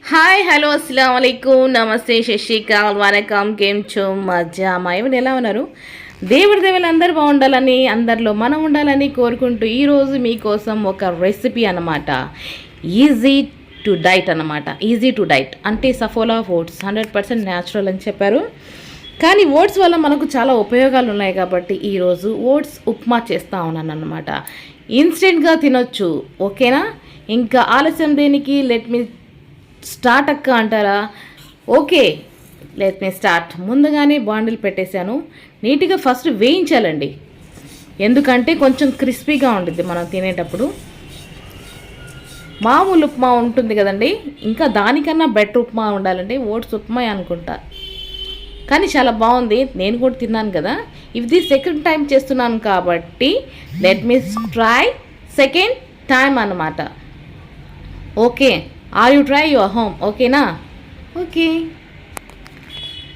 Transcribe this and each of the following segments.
Hi hello అస్సలం వాలేకుమ్ నమస్తే శశికాల్ వనకం came చో మజా ఎవరు ఎలా ఉన్నారు? దేవుడి దేవులు అందరూ బాగుండాలని అందరిలో మనం ఉండాలని కోరుకుంటూ ఈరోజు మీకోసం ఒక రెసిపీ అన్నమాట. ఈజీ టు డైట్ అన్నమాట. ఈజీ టు డైట్ అంటే సఫోలా ఓట్స్ 100% న్యాచురల్ అని చెప్పారు. కానీ ఓట్స్ వల్ల మనకు చాలా ఉపయోగాలు ఉన్నాయి కాబట్టి ఈరోజు ఓట్స్ ఉప్మా చేస్తూ ఉన్నాను అన్నమాట. ఇన్స్టెంట్గా తినొచ్చు, ఓకేనా? ఇంకా ఆలస్యం దేనికి, లెట్ మీ స్టార్ట్ అక్క అంటారా? Okay, let me start. ముందుగానే బాండిల్ పెట్టేశాను. నీట్గా ఫస్ట్ వేయించాలండి, ఎందుకంటే కొంచెం క్రిస్పీగా ఉంటుంది మనం తినేటప్పుడు. మామూలు ఉప్మా ఉంటుంది కదండి, ఇంకా దానికన్నా బెటర్ ఉప్మా ఉండాలండి. ఓట్స్ ఉప్మా అనుకుంటా, కానీ చాలా బాగుంది. నేను కూడా తిన్నాను కదా. ఇది సెకండ్ టైం చేస్తున్నాను కాబట్టి let me try second time అన్నమాట. Okay, are you try your home, ఓకేనా? ఓకే.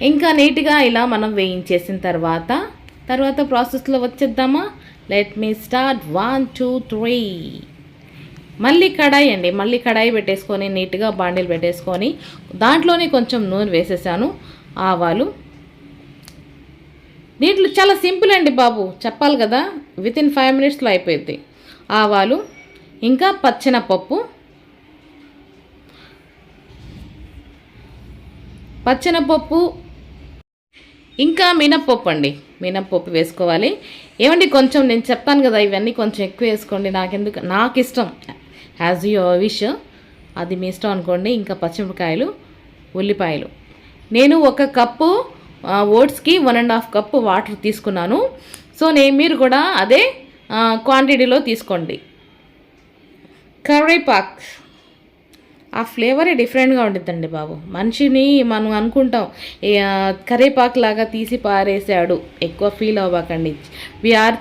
ఇంకా నీట్గా ఇలా మనం వేయించేసిన తర్వాత ప్రాసెస్లో వచ్చేద్దామా? Let me start. 1 2 3. మళ్ళీ కడాయి పెట్టేసుకొని నీట్గా బాండిల్ పెట్టేసుకొని దాంట్లోనే కొంచెం నూనె వేసేసాను. ఆవాలు, దీంట్లో చాలా సింపుల్ అండి బాబు, చెప్పాలి కదా, వితిన్ 5 minutesలో అయిపోయింది. ఆవాలు, ఇంకా పచ్చెనపప్పు ఇంకా మినప్పప్పు అండి. మినప్పప్పు వేసుకోవాలి. ఏమండి, కొంచెం నేను చెప్తాను కదా, ఇవన్నీ కొంచెం ఎక్కువ వేసుకోండి. నాకు ఇష్టం, యాజ్ యువర్ విష్, అది మీ ఇష్టం అనుకోండి. ఇంకా పచ్చిమిరపకాయలు, ఉల్లిపాయలు. నేను 1 కప్పు ఓట్స్కి 1.5 కప్పు వాటర్ తీసుకున్నాను. సో మీరు కూడా అదే క్వాంటిటీలో తీసుకోండి. కరివేపాకు, ఆ ఫ్లేవరే డిఫరెంట్గా ఉంటుందండి బాబు. మనిషిని మనం అనుకుంటాం కరివేపాకు లాగా తీసి పారేసాడు, ఎక్కువ ఫీల్ అవ్వకండి. వీఆర్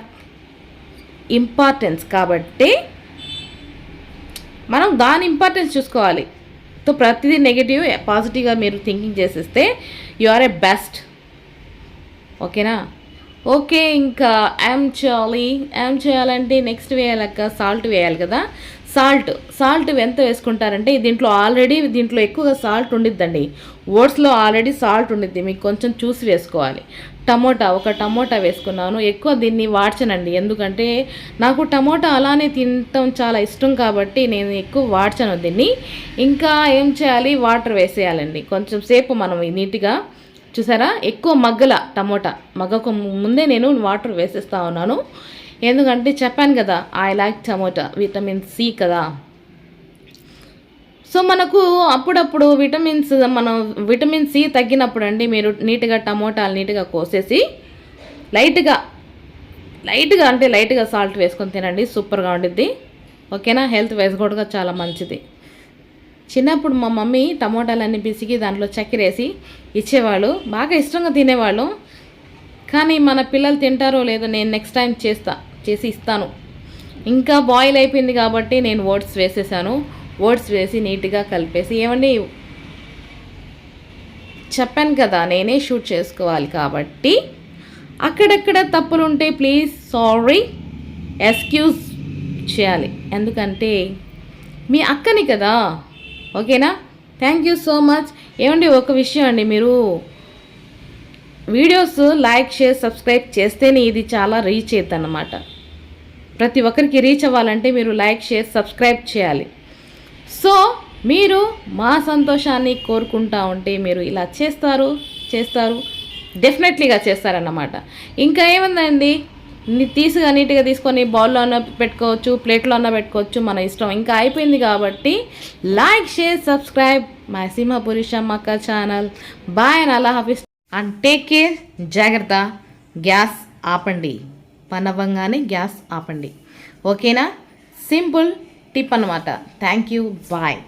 ఇంపార్టెన్స్ కాబట్టి మనం దాని ఇంపార్టెన్స్ చూసుకోవాలి. సో ప్రతిదీ నెగిటివ్ పాజిటివ్గా మీరు థింకింగ్ చేసేస్తే యు ఆర్ ఏ బెస్ట్, ఓకేనా? ఓకే. ఇంకా ఏం చేయాలంటే నెక్స్ట్ వేయాలక్క, సాల్ట్ వేయాలి కదా. సాల్ట్ ఎంత వేసుకుంటారంటే, దీంట్లో ఎక్కువగా సాల్ట్ ఉండిద్దండి. ఓట్స్లో ఆల్రెడీ సాల్ట్ ఉండిద్ది, మీకు కొంచెం చూసి వేసుకోవాలి. ఒక టమోటా వేసుకున్నాను. ఎక్కువ దీన్ని వాడ్చనండి, ఎందుకంటే నాకు టమోటా అలానే తినటం చాలా ఇష్టం కాబట్టి నేను ఎక్కువ వాడ్చను దీన్ని. ఇంకా ఏం చేయాలి, వాటర్ వేసేయాలండి. కొంచెం సేపు మనం నీట్గా చూసారా, ఎక్కువ టమోటా మగ్గకు ముందే నేను వాటర్ వేసేస్తా ఉన్నాను. ఎందుకంటే చెప్పాను కదా, I like tomato, vitamin C కదా. సో మనకు అప్పుడప్పుడు విటమిన్ సి తగ్గినప్పుడు అండి, మీరు నీట్గా టమోటాలు నీట్గా కోసేసి లైట్గా సాల్ట్ వేసుకొని తినండి, సూపర్గా ఉండిద్ది, ఓకేనా? హెల్త్ వైజ్ కూడా చాలా మంచిది. చిన్నప్పుడు మా మమ్మీ టమోటాలన్నీ పిసికి దాంట్లో చక్కెర వేసి ఇచ్చేవాళ్ళు, బాగా ఇష్టంగా తినేవాళ్ళు. కానీ మన పిల్లలు తింటారో లేదో, నేను నెక్స్ట్ టైం చేసి ఇస్తాను. ఇంకా బాయిల్ అయిపోయింది కాబట్టి నేను ఓట్స్ వేసేసాను. ఓట్స్ వేసి నీట్గా కలిపేసి, ఏమండి చెప్పాను కదా నేనే షూట్ చేసుకోవాలి కాబట్టి అక్కడక్కడ తప్పులుంటే ప్లీజ్ సారీ, ఎక్స్క్యూజ్ చేయాలి, ఎందుకంటే మీ అక్కని కదా, ఓకేనా? Thank you so much. ఏమండి, ఒక విషయం అండి, మీరు వీడియోస్ లైక్ షేర్ సబ్స్క్రైబ్ చేస్తేనే ఇది చాలా రీచ్ అవుతుంది అన్నమాట. ప్రతి ఒక్కరికి రీచ్ అవ్వాలంటే మీరు లైక్ షేర్ సబ్స్క్రైబ్ చేయాలి. సో మీరు మా సంతోషాన్ని కోరుకుంటా ఉంటే మీరు ఇలా చేస్తారు, డెఫినెట్లీగా చేస్తారన్నమాట. ఇంకా ఏముందండి, నీట్గా తీసుకొని బౌల్లో అన్న పెట్టుకోవచ్చు, ప్లేట్లో అన్న పెట్టుకోవచ్చు, మన ఇష్టం. ఇంకా అయిపోయింది కాబట్టి like share subscribe my Simhapuri Shammakka channel. Bye and అల్లా హాఫీజ్ అండ్ టేక్ కేర్. జాగ్రత్త, గ్యాస్ ఆపండి, పని అవ్వగానే గ్యాస్ ఆపండి, ఓకేనా? సింపుల్ టిప్ అన్నమాట. Thank you, bye.